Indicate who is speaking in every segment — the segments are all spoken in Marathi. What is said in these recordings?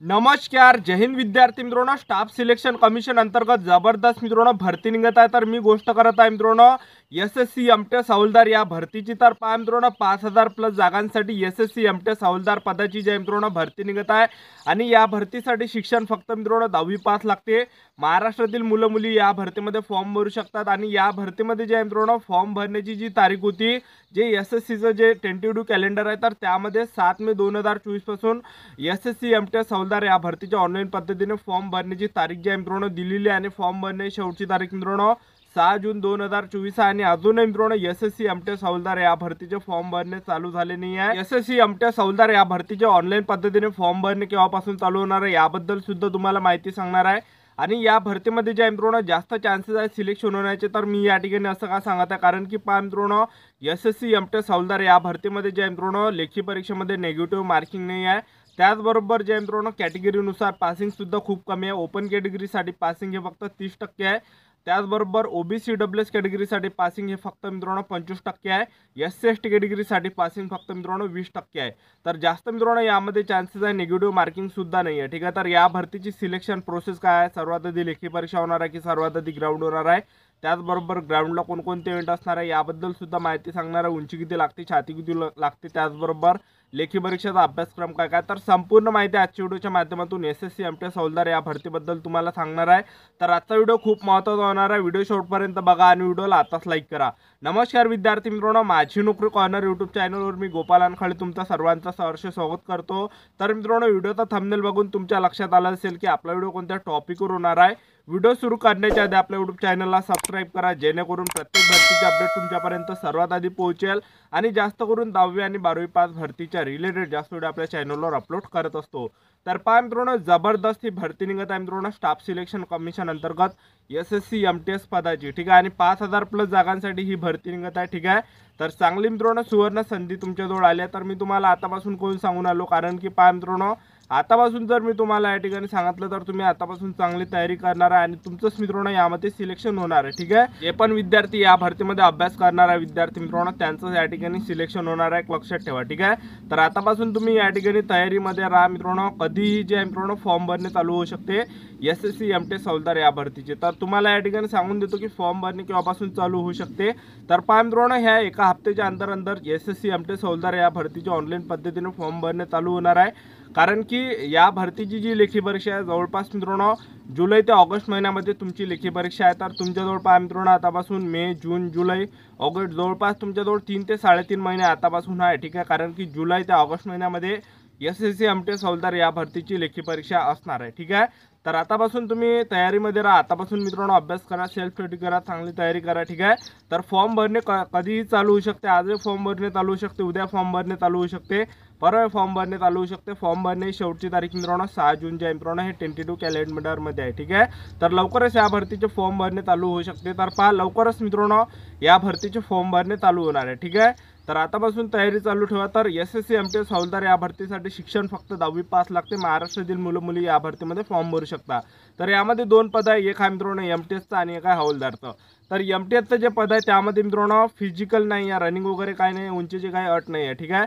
Speaker 1: नमस्कार, जय हिंद विद्यार्थी मित्रांनो. स्टाफ सिलेक्शन कमिशन अंतर्गत जबरदस्त मित्रांनो भरती निघत आहे. तर मी गोष्ट करत आहे मित्रांनो एसएससी एमटेस हवालदार या भरतीची. तर पहा मित्रांनो 5000 प्लस जागांसाठी एसएससी एमटेस हवालदार पदाची जी मित्रांनो भरती निघत आहे. आणि या भरतीसाठी शिक्षण फक्त मित्रांनो 10वी पास लागते. महाराष्ट्रातील मुलं मुली या भरतीमध्ये फॉर्म भरू शकतात. आणि या भरतीमध्ये जे मित्रांनो फॉर्म भरण्याची जी तारीख होती, जे एसएससीचं जे टेंटेटिव्ह कॅलेंडर आहे, तर त्यामध्ये 7 मे 2024 पासून एसएससी एमटेस हवालदार या भरतीच्या ऑनलाईन पद्धतीने फॉर्म भरण्याची तारीख जी मित्रांनो दिलेली आहे. आणि फॉर्म भरण्याची शेवटची तारीख मित्रांनो 6 जून 2024 आहे. आणि अजूनही मित्रांनो एसएससी एमटेस हवालदार या भरतीचे फॉर्म भरणे चालू झाले नाही आहे. एसएससी एमटेस हवालदार या भरतीचे ऑनलाईन पद्धतीने फॉर्म भरणे केव्हापासून चालू होणार आहे याबद्दल सुद्धा तुम्हाला माहिती सांगणार आहे. आणि या भरतीमध्ये जे मित्रांनो जास्त चान्सेस आहेत सिलेक्शन होण्याचे, तर मी या ठिकाणी असं का सांगत आहे, कारण की पहा मित्रांनो एसएससी एमटेस हवालदार या भरतीमध्ये जे मित्रांनो लेखी परीक्षेमध्ये नेगेटिव्ह मार्किंग नाही आहे. त्याचबरोबर जे मित्रांनो कॅटेगरीनुसार पासिंग सुद्धा खूप कमी आहे. ओपन कॅटेगरीसाठी पासिंग हे फक्त 30% आहे. त्याचबरोबर ओबीसी डब्ल्यूएस कॅटेगरीसाठी पासिंग हे फक्त मित्रांनो 25% आहे. एससी एसटी कॅटेगरीसाठी पासिंग फक्त मित्रांनो 20% आहे. तर जास्त मित्रांनो यामध्ये चान्सेस आहे नेगेटिव्ह मार्किंग सुद्धा नाही आहे. ठीक आहे, तर या भरतीची सिलेक्शन प्रोसेस काय आहे, सर्वात आधी लेखी परीक्षा होणार आहे की सर्वात आधी ग्राउंड होणार आहे, त्याचबरोबर ग्राउंडला कोणकोणते इव्हेंट असणार आहे याबद्दल सुद्धा माहिती सांगणार आहे. उंची किती लागते, छाती किती लागते, त्याचबरोबर लेखी परीक्षेचा अभ्यासक्रम काय काय, तर संपूर्ण माहिती आजच्या व्हिडिओच्या माध्यमातून एसएससी एमटेस हवालदार या भरतीबद्दल तुम्हाला सांगणार आहे. तर आजचा व्हिडिओ खूप महत्त्वाचा होणार आहे. व्हिडिओ शेवटपर्यंत बघा आणि व्हिडिओला आताच लाईक करा. नमस्कार विद्यार्थी मित्रांनो, माझी नोकरी कॉर्नर यूट्यूब चॅनलवर मी गोपाल अनखळे तुमचं सर्वांचं सहर्ष स्वागत करतो. तर मित्रांनो व्हिडिओचा थंबनेल बघून तुमच्या लक्षात आलं असेल की आपला व्हिडिओ कोणत्या टॉपिकवर होणार आहे. व्हिडिओ सुरू करण्याच्या आधी आपल्या यूट्यूब चॅनलला सबस्क्राईब करा, जेणेकरून प्रत्येक भरतीचे अपडेट तुमच्यापर्यंत सर्वात आधी पोहोचेल. आणि जास्त करून 10वी आणि 12वी पास भरतीच्या रिलेटेड जास्त व्हिडिओ आपल्या चॅनलवर अपलोड करत असतो. तर पहा मित्रांनो जबरदस्त ही भरती निघत आहे मित्रांनो स्टाफ सिलेक्शन कमिशन अंतर्गत एसएससी एमटेस पदाची. ठीक आहे, आणि 5000 प्लस जागांसाठी ही भरती निघत आहे. ठीक आहे, तर चांगली मित्रांनो सुवर्ण संधी तुमच्याजवळ आली आहे. तर मी तुम्हाला आतापासून कोण सांगून आलो, कारण की पहा मित्रांनो आतापासून जर मी तुम्हाला या ठिकाणी सांगितलं तर तुम्ही आतापासून चांगली तयारी करणार आहे आणि तुमचंच मित्रांनो यामध्ये सिलेक्शन होणार आहे. ठीक आहे, जे पण विद्यार्थी या भरतीमध्ये अभ्यास करणार आहे विद्यार्थी मित्रांनो त्यांचं या ठिकाणी सिलेक्शन होणार आहे, लक्षात ठेवा. ठीक आहे, तर आतापासून तुम्ही या ठिकाणी तयारीमध्ये राहा मित्रांनो. कधीही जे मित्रांनो फॉर्म भरणे चालू होऊ शकते एसएससी एमटेस हवालदार या भरतीचे. तर तुम्हाला या ठिकाणी सांगून देतो की फॉर्म भरणे केव्हापासून चालू होऊ शकते. तर पहा मित्रांनो ह्या एका हप्त्याच्या अंतर एसएससी एमटेस हवालदार या भरतीचे ऑनलाईन पद्धतीने फॉर्म भरणे चालू होणार आहे. कारण की या भरतीची जी लेखी परीक्षा आहे जवळपास मित्रांनो जुलै ते ऑगस्ट महिन्यामध्ये तुमची लेखी परीक्षा आहे. तर तुमच्याजवळ पहा मित्रांनो आतापासून मे, जून, जुलै, ऑगस्ट जवळपास तुमच्याजवळ 3 ते 3.5 महिने आतापासून आहे. ठीक आहे, कारण की जुलै ते ऑगस्ट महिन्यामध्ये एसएससी एमटेस हवालदार या भरतीची लेखी परीक्षा असणार आहे. ठीक आहे, तर आतापासून तुम्ही तयारीमध्ये राहा. आतापासून मित्रांनो अभ्यास करा, सेल्फ स्टडी करा, चांगली तयारी करा. ठीक आहे, तर फॉर्म भरणे कधीही चालू होऊ शकते. आजही फॉर्म भरणे चालू होऊ शकते, उद्या फॉर्म भरणे चालू होऊ शकते, परवा फॉर्म भरणे चालू होऊ शकते. फॉर्म भरणे शेवटची तारीख मित्रांनो 6 जून जे मित्रांनो हे टेंटेटिव्ह कॅलेंडरमध्ये आहे. ठीक आहे, तर लवकरच या भरतीचे फॉर्म भरणे चालू होऊ शकते. तर पहा लवकरच मित्रांनो या भरतीचे फॉर्म भरणे चालू होणार आहे. ठीक आहे, तर आतापासून तयारी चालू ठेवा. तर एसएससी एमटेस हवालदार या भरतीसाठी शिक्षण फक्त 10वी पास लागते. महाराष्ट्रातील मुलं मुली या भरतीमध्ये फॉर्म भरू शकता. तर यामध्ये 2 पद आहे, एक आहे मित्रांनो एमटेसचं आणि एक आहे हवालदारचं. तर एमटेसचं जे पद आहे त्यामध्ये मित्रांनो फिजिकल नाही आहे, रनिंग वगैरे काय नाही, उंचीची काही अट नाही आहे. ठीक आहे,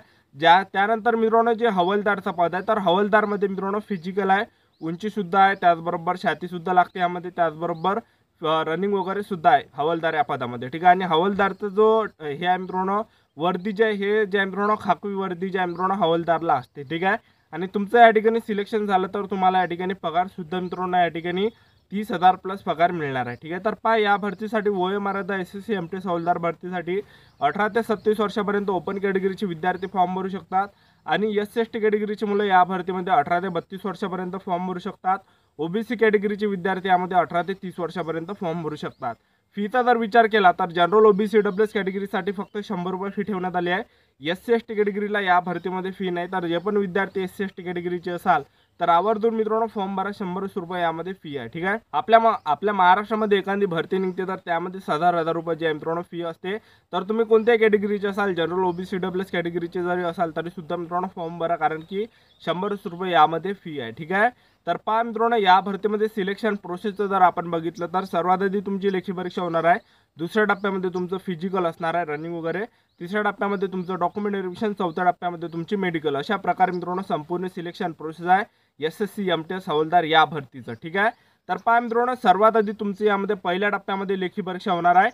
Speaker 1: त्यानंतर मित्रांनो जे हवालदारचं पद आहे तर हवालदारमध्ये मित्रांनो फिजिकल आहे, उंचीसुद्धा आहे, त्याचबरोबर छातीसुद्धा लागते यामध्ये, त्याचबरोबर रनिंग वगैरे सुद्धा आहे हवालदार या पदामध्ये. ठीक आहे, आणि हवालदारचं जो हे आहे मित्रांनो वर्दी जे हे जे मित्रांनो खाकवी वर्दी जे मित्रांनो हवालदारला असते. ठीक आहे, आणि तुमचं या ठिकाणी सिलेक्शन झालं तर तुम्हाला या ठिकाणी पगार सुद्धा मित्रांनो या ठिकाणी 30,000 प्लस पगार मिळणार आहे. ठीक आहे, तर पहा या भरतीसाठी वयोमर्यादा एसएससी एमटेस हवालदार भरतीसाठी 18 ते 27 वर्षापर्यंत ओपन कॅटेगरीचे विद्यार्थी फॉर्म भरू शकतात. आणि एससी एसटी कॅटेगरीची मुलं या भरतीमध्ये 18 ते 32 वर्षापर्यंत फॉर्म भरू शकतात. ओबीसी कॅटेगरीचे विद्यार्थी यामध्ये 18 ते 30 वर्षापर्यंत फॉर्म भरू शकतात. फीचा जर विचार केला तर जनरल ओबीसी डब्ल्यूएस कॅटेगरीसाठी फक्त 100 रुपये फी ठेवण्यात आली आहे. एससी एसटी कॅटेगरीला या भरतीमध्ये फी नाही. तर जे पण विद्यार्थी एससी एसटी कॅटेगरीचे असाल तर आवर्जून मित्रांनो फॉर्म भरा, 100 रुपये यामध्ये फी आहे. ठीक आहे, आपल्या महाराष्ट्रामध्ये एखादी भरती निघते तर त्यामध्ये 1000 रुपये जे मित्रांनो फी असते. तर तुम्ही कोणत्या कॅटेगरीचे असाल, जनरल ओबीसी डब्ल्यूएस कॅटेगरीचे जरी असाल तरी सुद्धा मित्रांनो फॉर्म भरा, कारण की 100 रुपये यामध्ये फी आहे. ठीक आहे, तर पहा मित्रांनो या भरतीमध्ये सिलेक्शन प्रोसेसचं जर आपण बघितलं तर सर्वात आधी तुमची लेखी परीक्षा होणार आहे. दुसऱ्या टप्प्यामध्ये तुमचं फिजिकल असणार आहे, रनिंग वगैरे. तिसऱ्या टप्प्यामध्ये तुमचं डॉक्युमेंट व्हेरिफिकेशन, चौथ्या टप्प्यामध्ये तुमची मेडिकल. अशा प्रकारे मित्रांनो संपूर्ण सिलेक्शन प्रोसेस आहे. SSC MTS हवालदार या भरतीचं. ठीक आहे. तर पहा मित्रांनो, सर्वात आधी तुमची यामध्ये पहिल्या टप्प्यामध्ये लेखी परीक्षा होणार आहे,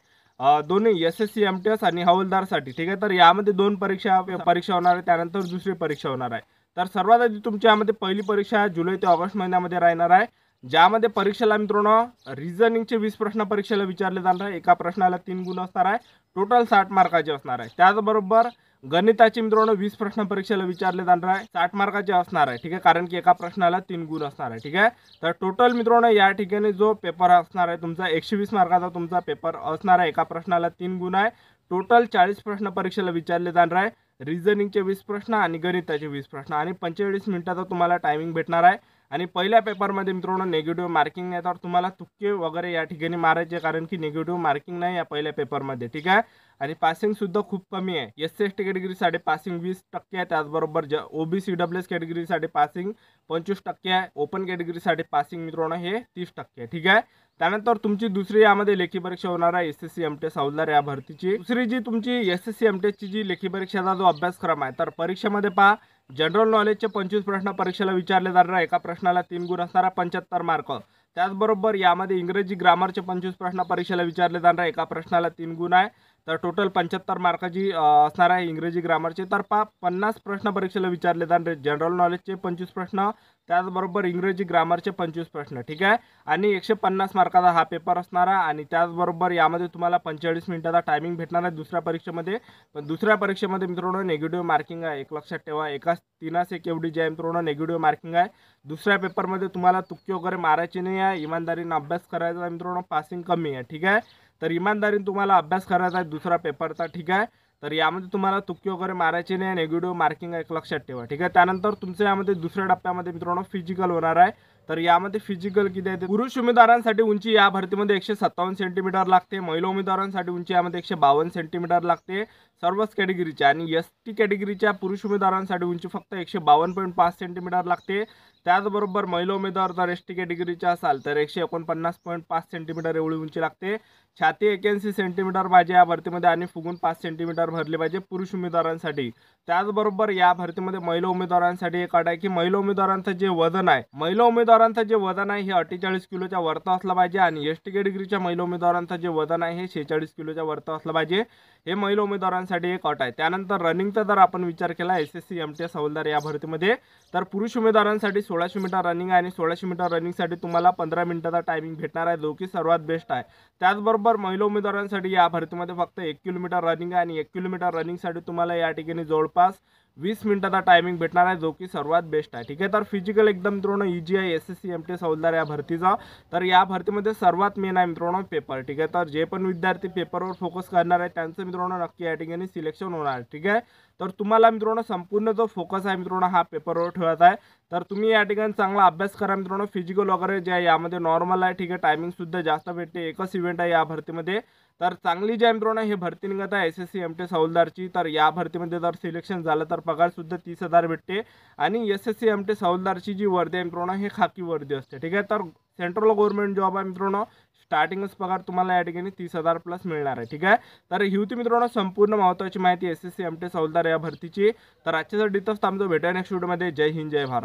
Speaker 1: दोन्ही SSC MTS आणि हवालदारसाठी. ठीक आहे. तर यामध्ये 2 परीक्षा होणार आहे, त्यानंतर दुसरी परीक्षा होणार आहे. तर सर्वात आधी तुमच्या यामध्ये पहिली परीक्षा जुलै ते ऑगस्ट महिन्यामध्ये राहणार आहे, ज्यामध्ये परीक्षेला मित्रांनो रिझनिंगचे 20 प्रश्न परीक्षेला विचारले जाणार आहे. एका प्रश्नाला 3 गुण असणार आहे, टोटल 60 मार्काचे असणार आहे. त्याचबरोबर गणिताचे मित्रांनो 20 प्रश्न परीक्षेला विचारले जाणार आहे, 60 मार्काचे असणार आहे. ठीक आहे. कारण की एका प्रश्नाला 3 गुण असणार आहे. ठीक आहे. तर टोटल मित्रांनो या ठिकाणी जो पेपर असणार आहे तुमचा 120 मार्काचा तुमचा पेपर असणार आहे. एका प्रश्नाला 3 गुण आहे. टोटल 40 प्रश्न परीक्षेला विचारले जाणार आहे. रिझनिंगचे 20 प्रश्न आणि गणिताचे 20 प्रश्न आणि 45 मिनिटाचा तुम्हाला टायमिंग भेटणार आहे. आणि पहिल्या पेपरमध्ये मित्रांनो निगेटिव्ह मार्किंग नाही, तर तुम्हाला तुक्के वगैरे या ठिकाणी मारायचे, कारण की निगेटिव्ह मार्किंग नाही या पहिल्या पेपरमध्ये. ठीक आहे. आणि पासिंग सुद्धा खूप कमी आहे. SC/ST कॅटेगरीसाठी पासिंग 20% आहे. त्याचबरोबर OBC EWS कॅटेगरीसाठी पासिंग 25% आहे. ओपन कॅटेगरीसाठी पासिंग मित्रांनो हे 30% आहे. ठीक आहे. त्यानंतर तुमची दुसरी यामध्ये लेखी परीक्षा होणार आहे SSC MTS हवालदार या भरतीची. दुसरी जी तुमची SSC MTS ची जी लेखी परीक्षेचा जो अभ्यासक्रम आहे, तर परीक्षेमध्ये पहा जनरल नॉलेजचे 25 प्रश्न परीक्षेला विचारले जाणार आहे. एका प्रश्नाला 3 गुण असणार आहे, 75 मार्क. त्याचबरोबर यामध्ये इंग्रजी ग्रामरचे 25 प्रश्न परीक्षेला विचारले जाणार आहे. एका प्रश्नाला 3 गुण आहे, तर टोटल 75 मार्काची असणार आहे इंग्रजी ग्रामरचे. तर 50 प्रश्न परीक्षेला विचारले जाणार आहे. जनरल नॉलेजचे 25 प्रश्न, त्याचबरोबर इंग्रजी ग्रामरचे 25 प्रश्न. ठीक आहे. आणि 150 मार्काचा हा पेपर असणार आहे. आणि त्याचबरोबर यामध्ये तुम्हाला 45 मिनिटाचा टायमिंग भेटणार आहे दुसऱ्या परीक्षेमध्ये. पण दुसऱ्या परीक्षेमध्ये मित्रांनो निगेटिव्ह मार्किंग आहे. एक लक्षात ठेवा, एकाच 3 एवढी जी आहे मित्रांनो निगेटिव्ह मार्किंग आहे. दुसऱ्या पेपरमध्ये तुम्हाला तुक्के वगैरे मारायचे नाही आहे, इमानदारीने अभ्यास करायचा आहे मित्रांनो. पासिंग कमी आहे. ठीक आहे. तर इमानदारीने तुम्हाला अभ्यास करायचा आहे दुसरा पेपरचा. ठीक आहे. तर यामध्ये तुम्हाला तुक्के वगैरे मारायचे नाही, निगेटिव्ह मार्किंग आहे, एक लक्षात ठेवा. ठीक आहे. त्यानंतर तुमच्या यामध्ये दुसऱ्या टप्प्यामध्ये मित्रांनो फिजिकल होणार आहे. तर यामध्ये फिजिकल किती आहे, पुरुष उमेदवारांसाठी उंची या भरतीमध्ये 157 सेंटीमीटर लागते. महिला उमेदवारांसाठी उंची यामध्ये 152 सेंटीमीटर लागते सर्वच कॅटेगरीच्या. आणि ST कॅटेगरीच्या पुरुष उमेदवारांसाठी उंची फक्त 152.5 सेंटीमीटर लागते. त्याचबरोबर महिला उमेदवार जर ST कॅटेगरीच्या असाल तर 149.5 सेंटीमीटर एवढी उंची लागते. छाती 81 सेंटीमीटर पाहिजे या भरतीमध्ये आणि फुगून 5 सेंटीमीटर भरले पाहिजे पुरुष उमेदवारांसाठी. त्याचबरोबर या भरतीमध्ये महिला उमेदवारांसाठी एक अट आहे की महिला उमेदवारांचं जे वजन आहे, हे 48 किलोच्या वरती असलं पाहिजे. आणि ST कॅटेगरीच्या महिला उमेदवारांचं जे वजन आहे हे 46 किलोच्या वरती असलं पाहिजे. हे महिला उमेदवारांसाठी एक अट आहे. त्यानंतर रनिंगचा जर आपण विचार केला SSC MTS हवालदार या भरतीमध्ये, तर पुरुष उमेदवारांसाठी 1600 मीटर रनिंग आहे आणि 1600 मीटर रनिंगसाठी तुम्हाला 15 मिनिटाचा टायमिंग भेटणार आहे, जो की सर्वात बेस्ट आहे. त्याचबरोबर महिला उमेदवारांसाठी या भरतीमध्ये फक्त 1 किलोमीटर रनिंग आहे आणि 1 किलोमीटर रनिंगसाठी तुम्हाला या ठिकाणी जवळपास 20 मिनिटाचा टायमिंग भेटणार आहे, जो की सर्वात बेस्ट आहे. ठीक आहे. तर फिजिकल एकदम मित्रांनो इजी आहे SSC MTS हवालदार या भरतीचा. तर या भरतीमध्ये सर्वात मेन आहे मित्रांनो पेपर. ठीक आहे. तर जे पण विद्यार्थी पेपरवर फोकस करणार आहे त्यांचं मित्रांनो नक्की या ठिकाणी सिलेक्शन होणार आहे. ठीक आहे. तर तुम्हाला मित्रांनो संपूर्ण जो फोकस आहे मित्रांनो हा पेपरवर ठेवायचा आहे. तर तुम्ही या ठिकाणी चांगला अभ्यास करा मित्रांनो. फिजिकल वगैरे जे आहे यामध्ये नॉर्मल आहे. ठीक आहे. टायमिंग सुद्धा जास्त भेटते, एकच इव्हेंट आहे या भरतीमध्ये. तर चांगली जी आहे मित्रांनो हे भरती निघत आहे SSC MTS हवालदारची. तर या भरतीमध्ये जर सिलेक्शन झालं तर पगार सुद्धा 30,000 भेटते. आणि SSC MTS हवालदारची जी वर्दी आहे मित्रांनो हे खाकी वर्दी असते. ठीक आहे. तर सेंट्रल गव्हर्नमेंट जॉब आहे मित्रांनो. स्टार्टिंगच पगार तुम्हाला या ठिकाणी 30,000 प्लस मिळणार आहे. ठीक आहे. तर ही होती मित्रांनो संपूर्ण महत्त्वाची माहिती SSC MTS हवालदार या भरतीची. तर आजच्या डिटेल्स थांबतो, भेटूया नेक्स्ट व्हिडिओमध्ये. जय हिंद, जय भारत.